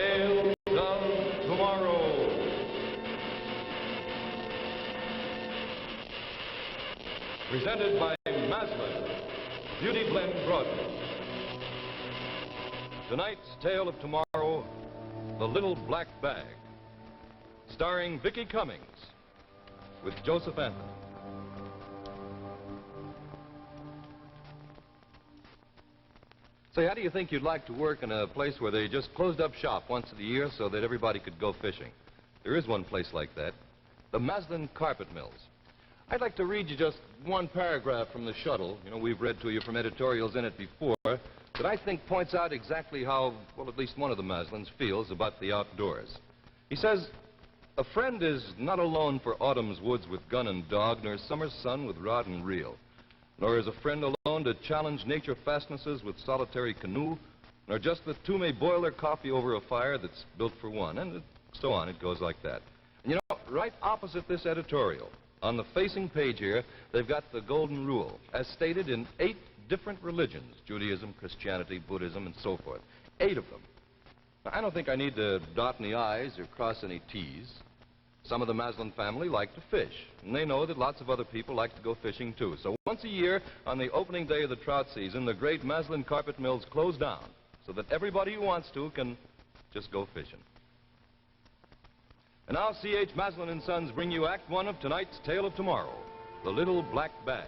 Tales of Tomorrow. Presented by Maslin, Beauty Blend Broadway. Tonight's Tale of Tomorrow, The Little Black Bag, starring Vicki Cummings, with Joseph Anthony. Say, how do you think you'd like to work in a place where they just closed up shop once a year so that everybody could go fishing? There is one place like that, the Maslin Carpet Mills. I'd like to read you just one paragraph from the Shuttle. You know, we've read to you from editorials in it before, that I think points out exactly how, well, at least one of the Maslins feels about the outdoors. He says, "A friend is not alone for autumn's woods with gun and dog, nor summer's sun with rod and reel. Nor is a friend alone to challenge nature fastnesses with solitary canoe, nor just that two may boil their coffee over a fire that's built for one," and so on. It goes like that. And you know, right opposite this editorial, on the facing page here, they've got the golden rule, as stated in 8 different religions: Judaism, Christianity, Buddhism, and so forth. 8 of them. Now, I don't think I need to dot any I's or cross any T's. Some of the Maslin family like to fish, and they know that lots of other people like to go fishing too. So once a year, on the opening day of the trout season, the great Maslin Carpet Mills close down so that everybody who wants to can just go fishing. And now C.H. Maslin & Sons bring you Act 1 of tonight's Tale of Tomorrow, The Little Black Bag.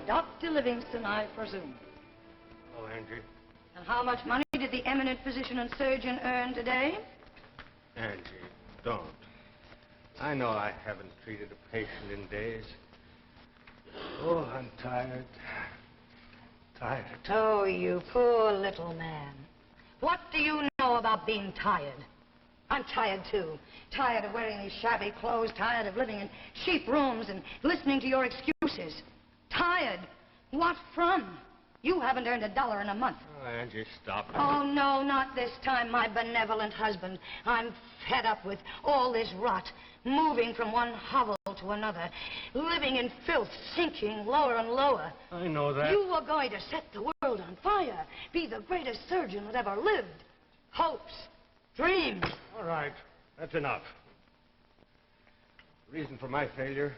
Dr. Livingston, I presume. Oh, Angie. And how much money did the eminent physician and surgeon earn today? Angie, don't. I know I haven't treated a patient in days. Oh, I'm tired. Tired. Oh, you poor little man. What do you know about being tired? I'm tired, too. Tired of wearing these shabby clothes, tired of living in cheap rooms and listening to your excuses. Tired? What from? You haven't earned $1 in a month. Oh, Angie, stop it. Oh, no, not this time, my benevolent husband. I'm fed up with all this rot, moving from one hovel to another, living in filth, sinking lower and lower. I know that. You were going to set the world on fire, be the greatest surgeon that ever lived. Hopes, dreams. All right, that's enough. The reason for my failure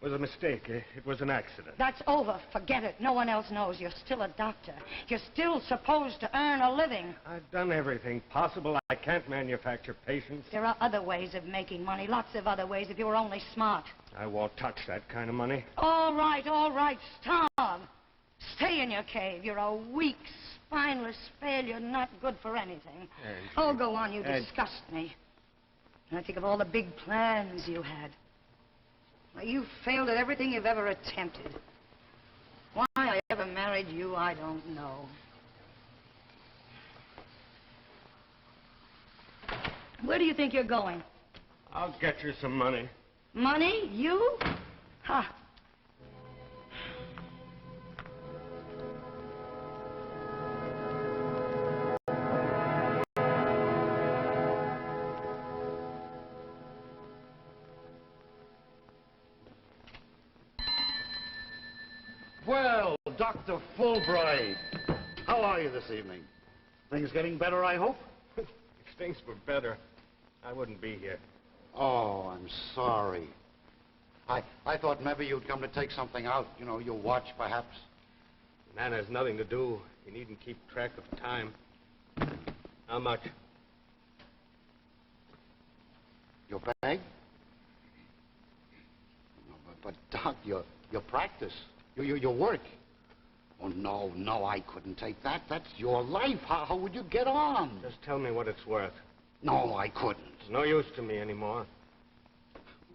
was a mistake. It was an accident. That's over. Forget it. No one else knows. You're still a doctor. You're still supposed to earn a living. I've done everything possible. I can't manufacture patients. There are other ways of making money. Lots of other ways if you were only smart. I won't touch that kind of money. All right. Starve. Stay in your cave. You're a weak, spineless failure, not good for anything. Angie. Oh, go on. You disgust me. And I think of all the big plans you had. Well, you failed at everything you've ever attempted. Why I ever married you, I don't know. Where do you think you're going? I'll get you some money. Money? You? Ha. Well, Dr. Fulbright, how are you this evening? Things getting better, I hope? If things were better, I wouldn't be here. Oh, I'm sorry. I thought maybe you'd come to take something out, you know, your watch, perhaps. A man has nothing to do. You needn't keep track of time. How much? Your bag? No, but Doc, your practice. Your work. Oh, no, I couldn't take that. That's your life. How would you get on? Just tell me what it's worth. No, I couldn't. It's no use to me anymore.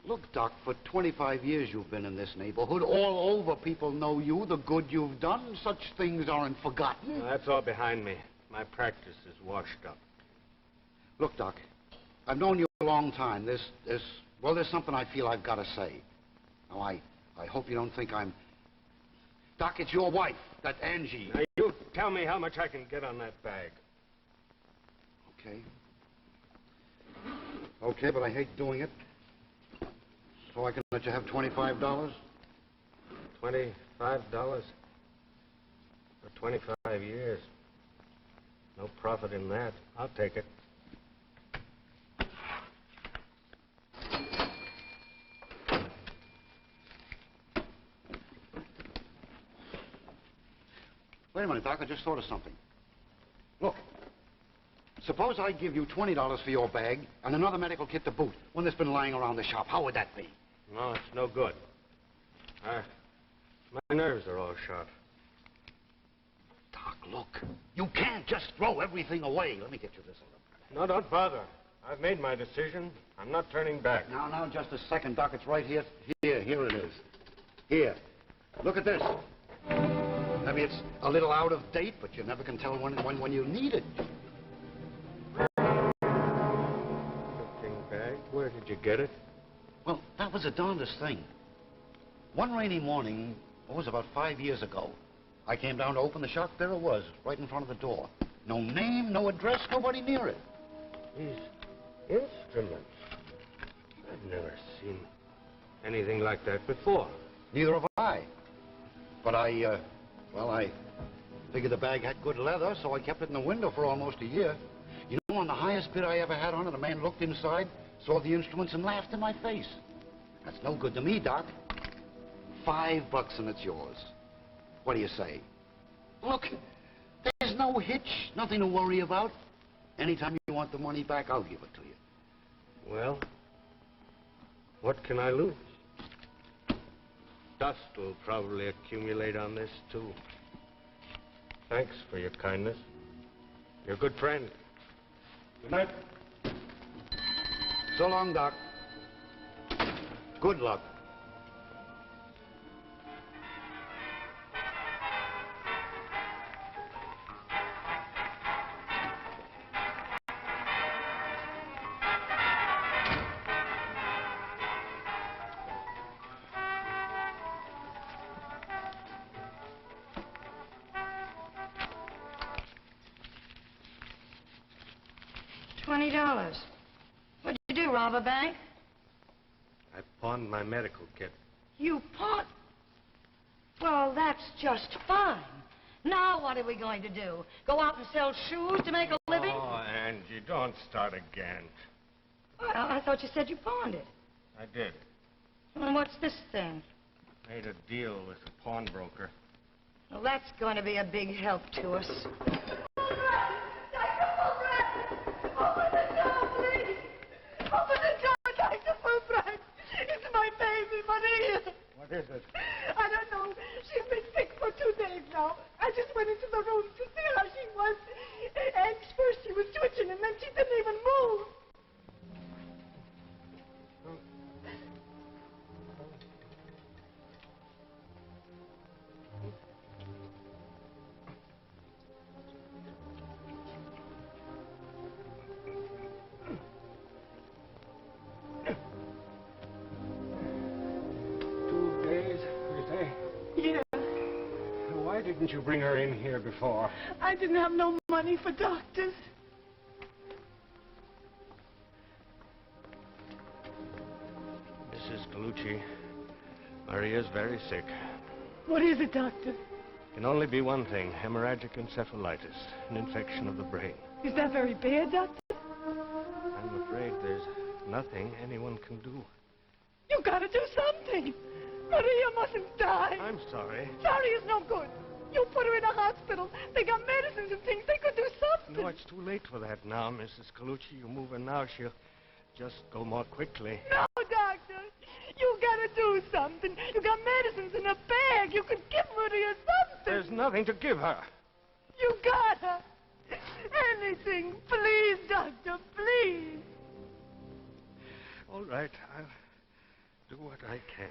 Look, Doc, for 25 years you've been in this neighborhood. All over people know you, the good you've done. Such things aren't forgotten. That's all behind me. My practice is washed up. Look, Doc, I've known you a long time. There's something I feel I've got to say. Now, I hope you don't think I'm... Doc, it's your wife, that Angie. Now, you tell me how much I can get on that bag. Okay. Okay, but I hate doing it. So I can let you have $25? $25? For 25 years. No profit in that. I'll take it. Wait a minute, Doc. I just thought of something. Look. Suppose I give you $20 for your bag and another medical kit to boot, one that's been lying around the shop. How would that be? No, it's no good. My nerves are all shot. Doc, look. You can't just throw everything away. Let me get you this a little. No, don't bother. I've made my decision. I'm not turning back. Now, just a second, Doc. It's right here. Here it is. Here. Look at this. Maybe it's a little out of date, but you never can tell when you need it. Thing bag? Where did you get it? Well, that was the darndest thing. One rainy morning, it was about 5 years ago, I came down to open the shop. There it was, right in front of the door. No name, no address, nobody near it. These instruments. I've never seen anything like that before. Neither have I. But I figured the bag had good leather, so I kept it in the window for almost a year. You know, on the highest bid I ever had on it, a man looked inside, saw the instruments, and laughed in my face. That's no good to me, Doc. $5 and it's yours. What do you say? Look, there's no hitch, nothing to worry about. Anytime you want the money back, I'll give it to you. Well, what can I lose? Dust will probably accumulate on this, too. Thanks for your kindness. You're a good friend. Good night. So long, Doc. Good luck. $20. What'd you do, rob a bank? I pawned my medical kit. You pawned? Well, that's just fine. Now what are we going to do? Go out and sell shoes to make a living? Oh, Angie, don't start again. Well, I thought you said you pawned it. I did. And what's this thing? Made a deal with a pawnbroker. Well, that's going to be a big help to us. What is it? I don't know. She's been sick for 2 days now. I just went into the room to see how she was. And first she was twitching, and then she didn't even move. Why didn't you bring her in here before? I didn't have no money for doctors. Mrs. Gallucci, Maria's very sick. What is it, doctor? Can only be one thing, hemorrhagic encephalitis, an infection of the brain. Is that very bad, doctor? I'm afraid there's nothing anyone can do. You gotta do something. Maria mustn't die. I'm sorry. Sorry is no good. You put her in a hospital. They got medicines and things. They could do something. No, it's too late for that now, Mrs. Gallucci. You move her now, she'll just go more quickly. No, doctor. You gotta do something. You got medicines in a bag. You could give Maria something. There's nothing to give her. You gotta. Anything. Please, doctor, please. All right, I'll do what I can.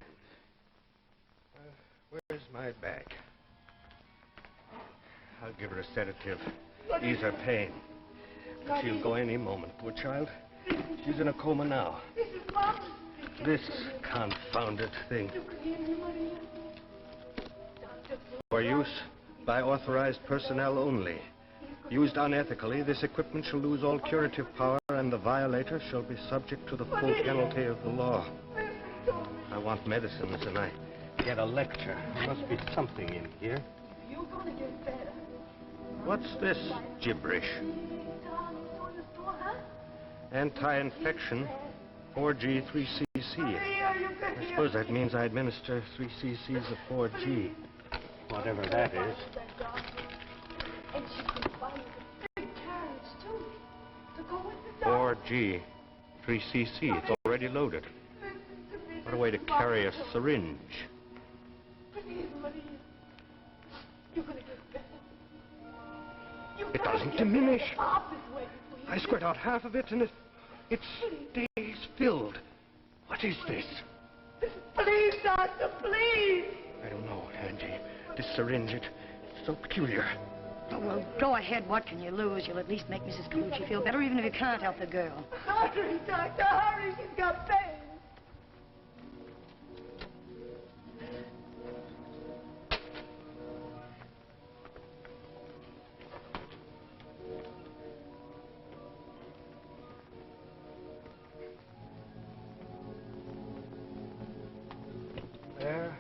Where's my bag? I'll give her a sedative, ease her pain. She'll go any moment, poor child. She's in a coma now. This is Mom. this confounded thing? For use by authorized personnel only. Used unethically, this equipment shall lose all curative power, and the violator shall be subject to the full penalty of the law. I want medicines, and I get a lecture. There must be something in here. You're gonna get better. What's this gibberish? Anti-infection, 4G, 3cc. I suppose that means I administer 3 cc's of 4G. Whatever that is. And she can buy you a big carriage, too, to go with the 4G, 3cc. It's already loaded. What a way to carry a syringe. Please, Maria. You're gonna get better. It doesn't diminish. I squirt out half of it, and it stays filled. What is this? Please, doctor, please. I don't know, Angie. This syringe, it's so peculiar. Oh, well, go ahead. What can you lose? You'll at least make Mrs. Colucci feel better, even if you can't help the girl. Hurry, doctor, hurry. She's got pain. There.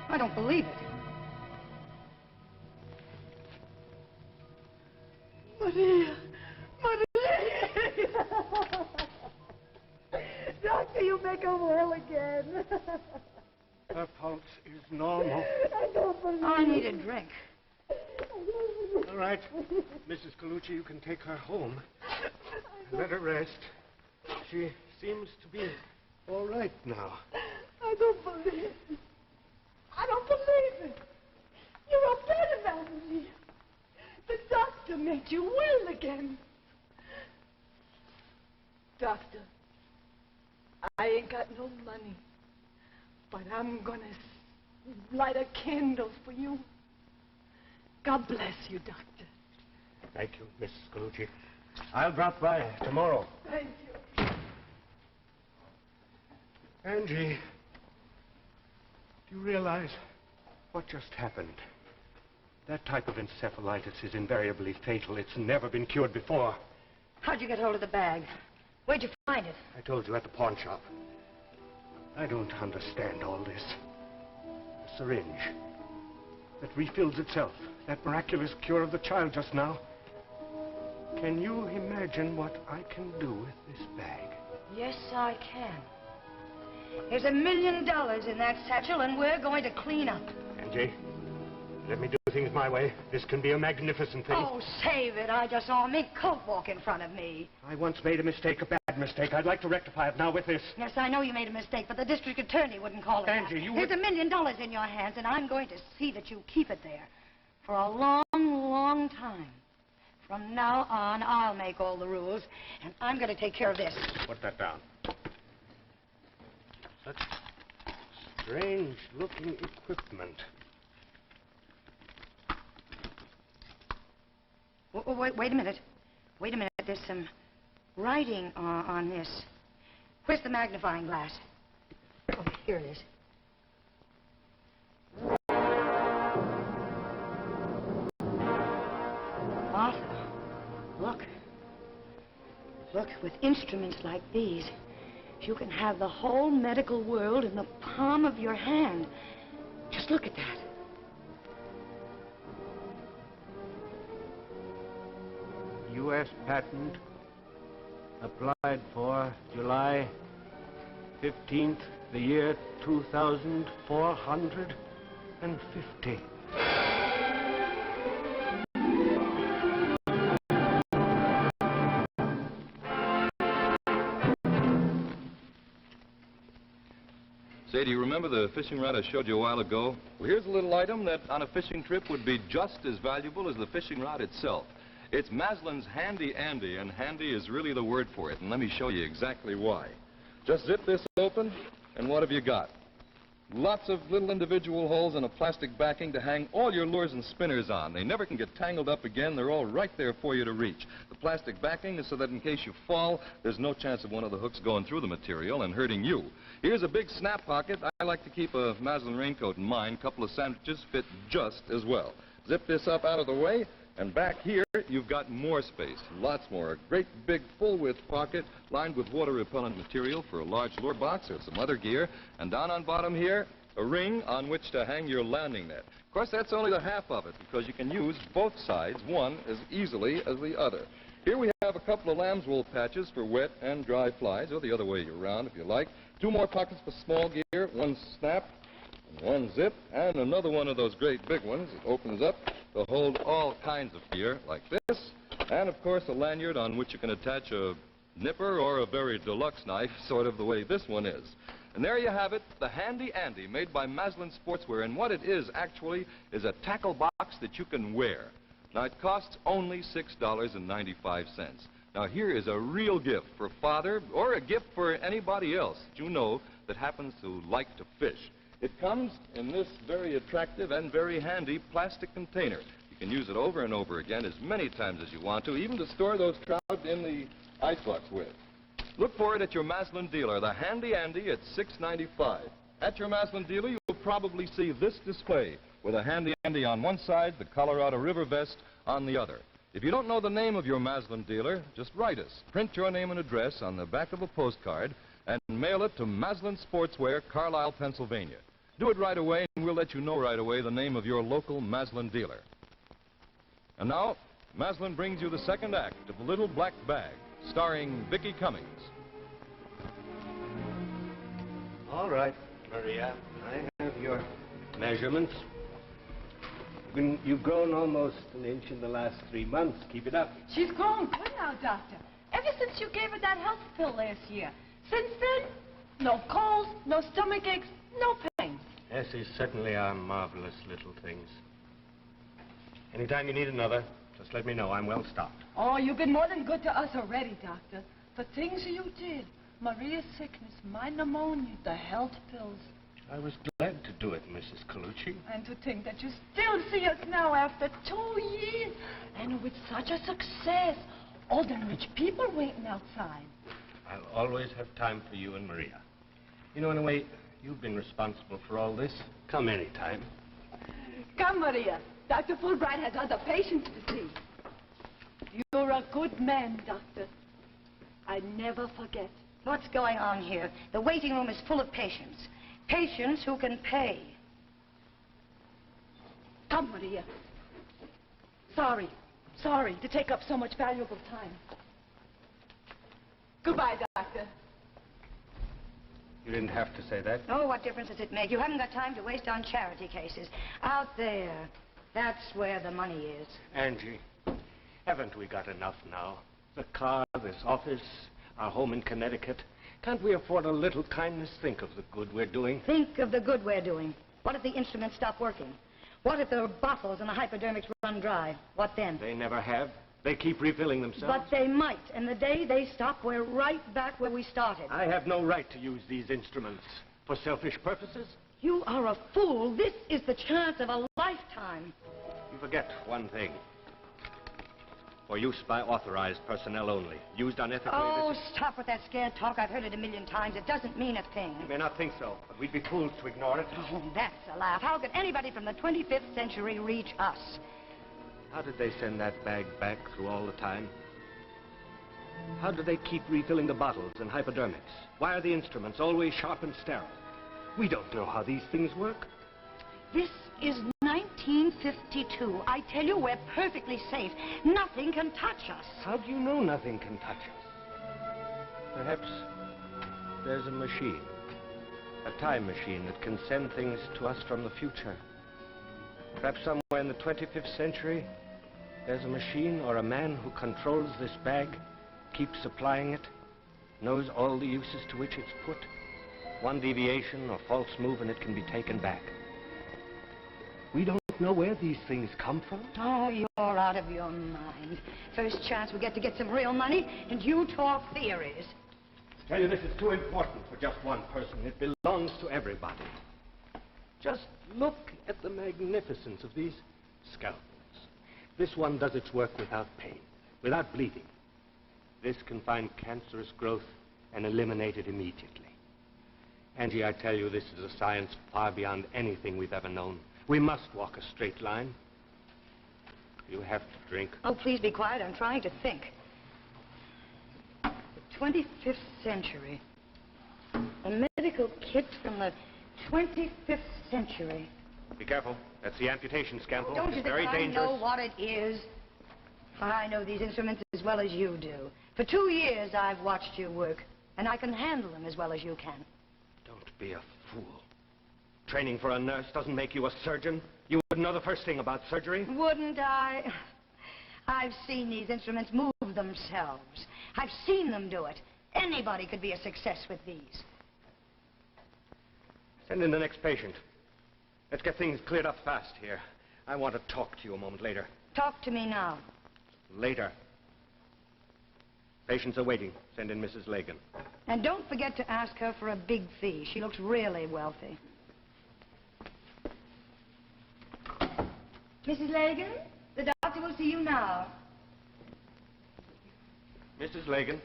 I don't believe it. Maria! Maria! Doctor, you make her well again. Her pulse is normal. I don't believe Oh, I need a drink. All right. Mrs. Colucci, you can take her home. Let her rest. She seems to be all right now. I don't believe it. I don't believe it. You're a better man than me. The doctor made you well again. Doctor, I ain't got no money, but I'm gonna light a candle for you. God bless you, doctor. Thank you, Mrs. Colucci. I'll drop by tomorrow. Thank you. Angie, do you realize what just happened? That type of encephalitis is invariably fatal. It's never been cured before. How'd you get hold of the bag? Where'd you find it? I told you, at the pawn shop. I don't understand all this. A syringe that refills itself. That miraculous cure of the child just now. Can you imagine what I can do with this bag? Yes, I can. There's $1 million in that satchel, and we're going to clean up. Angie, let me do things my way. This can be a magnificent thing. Oh, save it. I just saw a mink coat walk in front of me. I once made a mistake, a bad mistake. I'd like to rectify it now with this. Yes, I know you made a mistake, but the district attorney wouldn't call it Angie, that. you There's would... $1 million in your hands, and I'm going to see that you keep it there for a long, long time. From now on, I'll make all the rules, and I'm going to take care of this. Put that down. Such strange-looking equipment. Wait a minute. Wait a minute. There's some writing on this. Where's the magnifying glass? Oh, here it is. Martha, look. Look, with instruments like these, you can have the whole medical world in the palm of your hand. Just look at that. U.S. patent applied for July 15th, the year 2450. Say, do you remember the fishing rod I showed you a while ago? Well, here's a little item that on a fishing trip would be just as valuable as the fishing rod itself. It's Maslin's Handy Andy, and handy is really the word for it, and let me show you exactly why. Just zip this open, and what have you got? Lots of little individual holes and a plastic backing to hang all your lures and spinners on. They never can get tangled up again. They're all right there for you to reach. The plastic backing is so that in case you fall, there's no chance of one of the hooks going through the material and hurting you. Here's a big snap pocket. I like to keep a muslin raincoat in mine. A couple of sandwiches fit just as well. Zip this up out of the way, and back here, you've got more space, lots more. A great big full-width pocket lined with water-repellent material for a large lure box or some other gear. And down on bottom here, a ring on which to hang your landing net. Of course, that's only the half of it, because you can use both sides, one as easily as the other. Here we have a couple of lamb's wool patches for wet and dry flies, or the other way around if you like. Two more pockets for small gear, one snap, one zip, and another one of those great big ones that opens up to hold all kinds of gear like this, and of course a lanyard on which you can attach a nipper or a very deluxe knife, sort of the way this one is. And there you have it, the Handy Andy made by Maslin Sportswear, and what it is actually is a tackle box that you can wear. Now it costs only $6.95. Now here is a real gift for Father, or a gift for anybody else that you know that happens to like to fish. It comes in this very attractive and very handy plastic container. You can use it over and over again as many times as you want to, even to store those trout in the icebox with. Look for it at your Maslin dealer, the Handy Andy at $6.95. At your Maslin dealer, you'll probably see this display with a Handy Andy on one side, the Colorado River vest on the other. If you don't know the name of your Maslin dealer, just write us. Print your name and address on the back of a postcard and mail it to Maslin Sportswear, Carlisle, Pennsylvania. Do it right away, and we'll let you know right away the name of your local Maslin dealer. And now, Maslin brings you the second act of The Little Black Bag, starring Vicki Cummings. All right, Maria. I have your measurements. You've grown almost an inch in the last 3 months. Keep it up. She's grown good now, Doctor. Ever since you gave her that health pill last year. Since then, no colds, no stomach aches, no pain. Yes, these certainly are marvelous little things. Anytime you need another, just let me know. I'm well stocked. Oh, you've been more than good to us already, Doctor. The things you did. Maria's sickness, my pneumonia, the health pills. I was glad to do it, Mrs. Colucci. And to think that you still see us now after 2 years. And with such a success. All the rich people waiting outside. I'll always have time for you and Maria. You know, in a way, you've been responsible for all this. Come anytime. Come, Maria. Dr. Fulbright has other patients to see. You're a good man, Doctor. I never forget. What's going on here? The waiting room is full of patients. Patients who can pay. Come, Maria. Sorry to take up so much valuable time. Goodbye, Doctor. You didn't have to say that. Oh, what difference does it make? You haven't got time to waste on charity cases. Out there, that's where the money is. Angie, haven't we got enough now? The car, this office, our home in Connecticut. Can't we afford a little kindness? Think of the good we're doing. Think of the good we're doing. What if the instruments stop working? What if the bottles and the hypodermics run dry? What then? They never have. They keep refilling themselves. But they might, and the day they stop, we're right back where we started. I have no right to use these instruments for selfish purposes. You are a fool. This is the chance of a lifetime. You forget one thing. For use by authorized personnel only. Used unethically... Oh, stop with that scared talk. I've heard it a million times. It doesn't mean a thing. You may not think so, but we'd be fools to ignore it. Oh, that's a laugh. How could anybody from the 25th century reach us? How did they send that bag back through all the time? How do they keep refilling the bottles and hypodermics? Why are the instruments always sharp and sterile? We don't know how these things work. This is 1952. I tell you, we're perfectly safe. Nothing can touch us. How do you know nothing can touch us? Perhaps there's a machine. A time machine that can send things to us from the future. Perhaps somewhere in the 25th century, there's a machine or a man who controls this bag, keeps supplying it, knows all the uses to which it's put. One deviation or false move and it can be taken back. We don't know where these things come from. Oh, you're out of your mind. First chance we get to get some real money, and you talk theories. I tell you, this is too important for just one person. It belongs to everybody. Just look at the magnificence of these scalpels. This one does its work without pain, without bleeding. This can find cancerous growth and eliminate it immediately. Angie, I tell you, this is a science far beyond anything we've ever known. We must walk a straight line. You have to drink. Oh, please be quiet. I'm trying to think. The 25th century. A medical kit from the 25th century. Be careful. That's the amputation scalpel. Don't you It's think very I dangerous. know what it is? I know these instruments as well as you do. For 2 years, I've watched you work, and I can handle them as well as you can. Don't be a fool. Training for a nurse doesn't make you a surgeon. You wouldn't know the first thing about surgery. Wouldn't I? I've seen these instruments move themselves. I've seen them do it. Anybody could be a success with these. Send in the next patient. Let's get things cleared up fast here. I want to talk to you a moment later. Talk to me now. Later. Patients are waiting. Send in Mrs. Lagan. And don't forget to ask her for a big fee. She looks really wealthy. Mrs. Lagan, the doctor will see you now. Mrs. Lagan,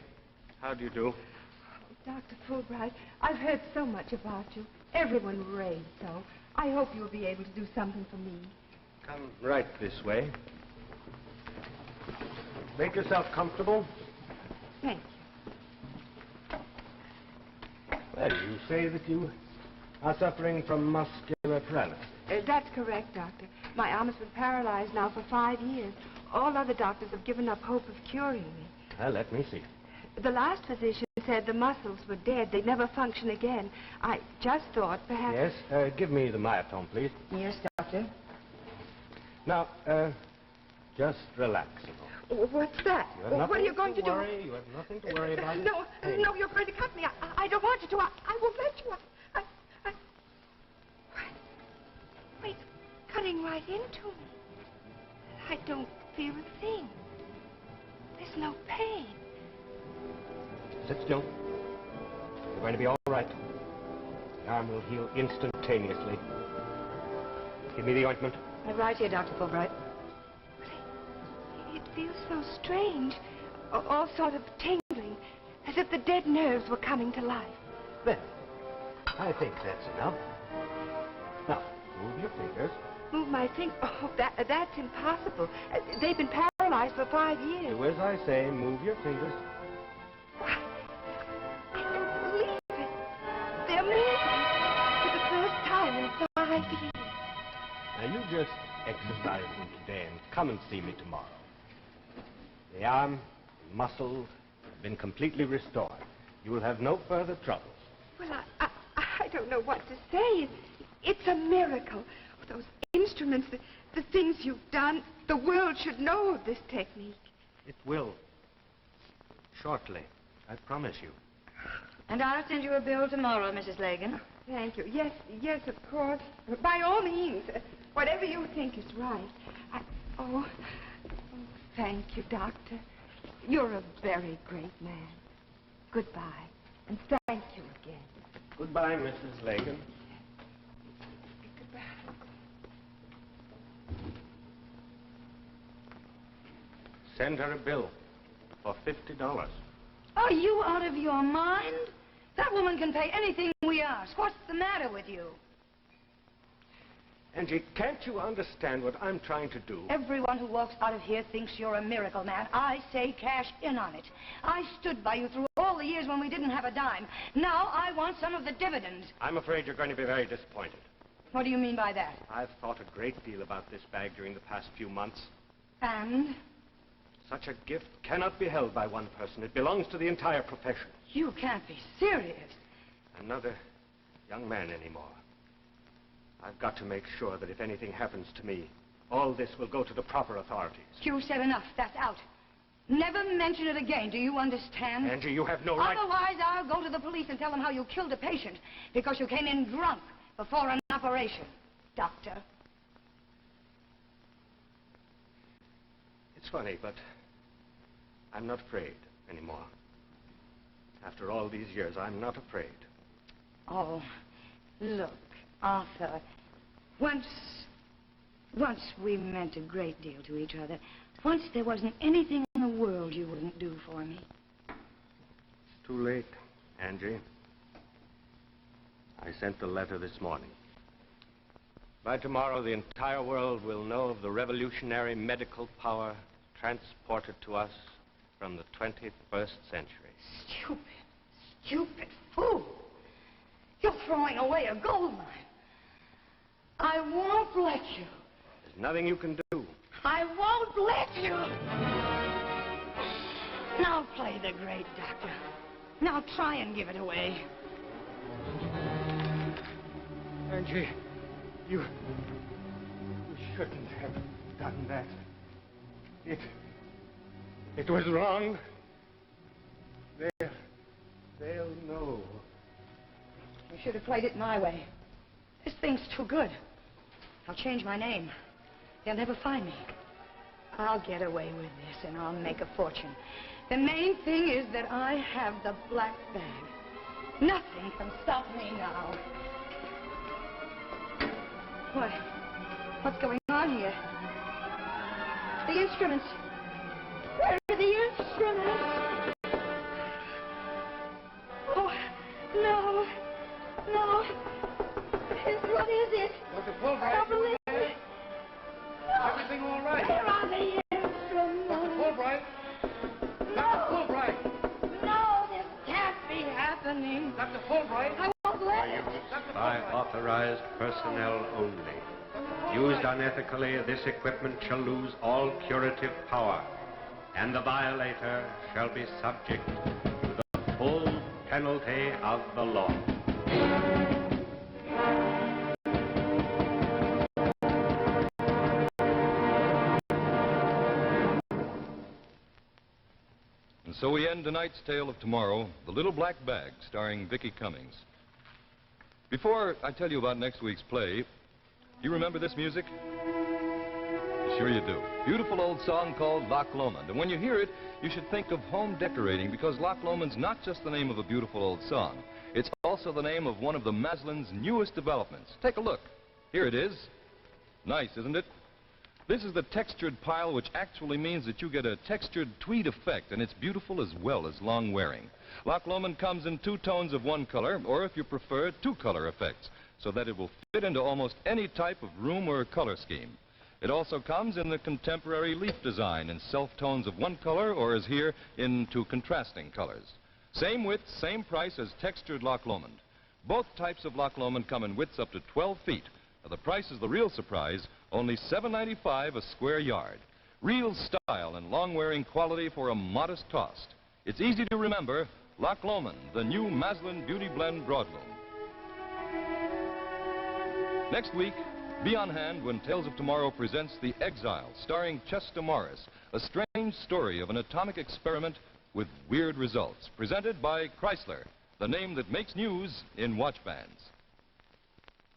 how do you do? Dr. Fulbright, I've heard so much about you. Everyone raves so. I hope you'll be able to do something for me. Come right this way. Make yourself comfortable. Thank you. Well, you say that you are suffering from muscular paralysis. That's correct, Doctor. My arm has been paralyzed now for 5 years. All other doctors have given up hope of curing me. Well, let me see. The last physician said the muscles were dead. They'd never function again. I just thought perhaps... Yes, give me the myotome, please. Yes, doctor. Now, just relax a moment. What's that? What are you going to do? You have nothing to worry about. No, no, you're going to cut me. I don't want you to. I won't let you. Wait, cutting right into me. I don't feel a thing. There's no pain. Sit still. You're going to be all right. The arm will heal instantaneously. Give me the ointment. Right here, Dr. Fulbright. It feels so strange. All sort of tingling. As if the dead nerves were coming to life. There. I think that's enough. Now, move your fingers. Move my finger. Oh, that's impossible. They've been paralyzed for 5 years. Do as I say. Move your fingers. I don't believe it. They're moving for the first time in 5 years. Now, you just exercise them today and come and see me tomorrow. The arm and muscles have been completely restored. You will have no further troubles. Well, I don't know what to say. It's a miracle. Those instruments, the things you've done, the world should know of this technique. It will. Shortly. I promise you. And I'll send you a bill tomorrow, Mrs. Lagan. Thank you. Yes, of course. By all means. Whatever you think is right. Thank you, Doctor. You're a very great man. Goodbye. And thank you again. Goodbye, Mrs. Lagan. Goodbye. Send her a bill for $50. Are you out of your mind? That woman can pay anything we ask. What's the matter with you? Angie, can't you understand what I'm trying to do? Everyone who walks out of here thinks you're a miracle man. I say cash in on it. I stood by you through all the years when we didn't have a dime. Now I want some of the dividends. I'm afraid you're going to be very disappointed. What do you mean by that? I've thought a great deal about this bag during the past few months. And? Such a gift cannot be held by one person. It belongs to the entire profession. You can't be serious. I'm not a young man anymore. I've got to make sure that if anything happens to me, all this will go to the proper authorities. You said enough. That's out. Never mention it again. Do you understand? Angie, you have no right... Otherwise, I'll go to the police and tell them how you killed a patient because you came in drunk before an operation. Doctor. It's funny, but I'm not afraid anymore. After all these years, I'm not afraid. Oh, look, Arthur, Once we meant a great deal to each other. Once there wasn't anything in the world you wouldn't do for me. It's too late, Angie. I sent the letter this morning. By tomorrow, the entire world will know of the revolutionary medical power transported to us from the 21st century. Stupid fool. You're throwing away a gold mine. I won't let you. There's nothing you can do. I won't let you. Now play the great doctor. Now try and give it away. Angie, you shouldn't have done that. It was wrong. They'll know. You should have played it my way. This thing's too good. I'll change my name. They'll never find me. I'll get away with this and I'll make a fortune. The main thing is that I have the black bag. Nothing can stop me now. What? What's going on here? The instruments. Where are the instruments? Oh, no. No. What is it? Dr. Fulbright. I don't believe it. No. Everything all right? Where are the instruments? Dr. Fulbright. No. Dr. Fulbright. No, this can't be happening. Dr. Fulbright. I won't let it. By authorized personnel only. Used unethically, this equipment shall lose all curative power, and the violator shall be subject to the full penalty of the law. And so we end tonight's tale of tomorrow, The Little Black Bag, starring Vicki Cummings. Before I tell you about next week's play, you remember this music? Sure you do. Beautiful old song called Loch Lomond. And when you hear it, you should think of home decorating, because Loch Lomond's not just the name of a beautiful old song. It's also the name of one of the Maslin's newest developments. Take a look. Here it is. Nice, isn't it? This is the textured pile, which actually means that you get a textured tweed effect, and it's beautiful as well as long-wearing. Loch Lomond comes in 2 tones of one color, or if you prefer, 2-color effects, so that it will fit into almost any type of room or color scheme. It also comes in the contemporary leaf design in self-tones of one color, or as here, in 2 contrasting colors. Same width, same price as textured Loch Lomond. Both types of Loch Lomond come in widths up to 12 feet. Now, the price is the real surprise, only $7.95 a square yard. Real style and long-wearing quality for a modest cost. It's easy to remember, Loch Lomond, the new Maslin Beauty Blend Broadloom. Next week, be on hand when Tales of Tomorrow presents The Exile, starring Chester Morris, a strange story of an atomic experiment with weird results, presented by Chrysler, the name that makes news in watch bands.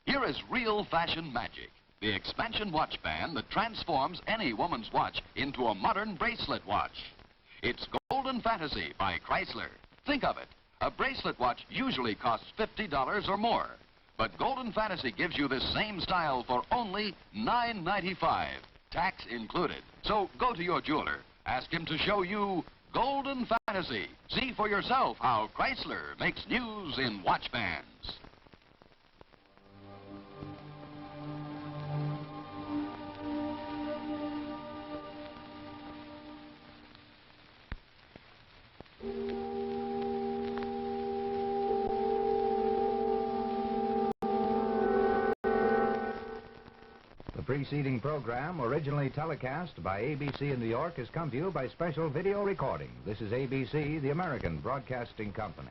Here is real fashion magic, the expansion watch band that transforms any woman's watch into a modern bracelet watch. It's Golden Fantasy by Chrysler. Think of it. A bracelet watch usually costs $50 or more. But Golden Fantasy gives you this same style for only $9.95, tax included. So go to your jeweler, ask him to show you Golden Fantasy. See for yourself how Chrysler makes news in watch bands. The preceding program, originally telecast by ABC in New York, has come to you by special video recording. This is ABC, the American Broadcasting Company.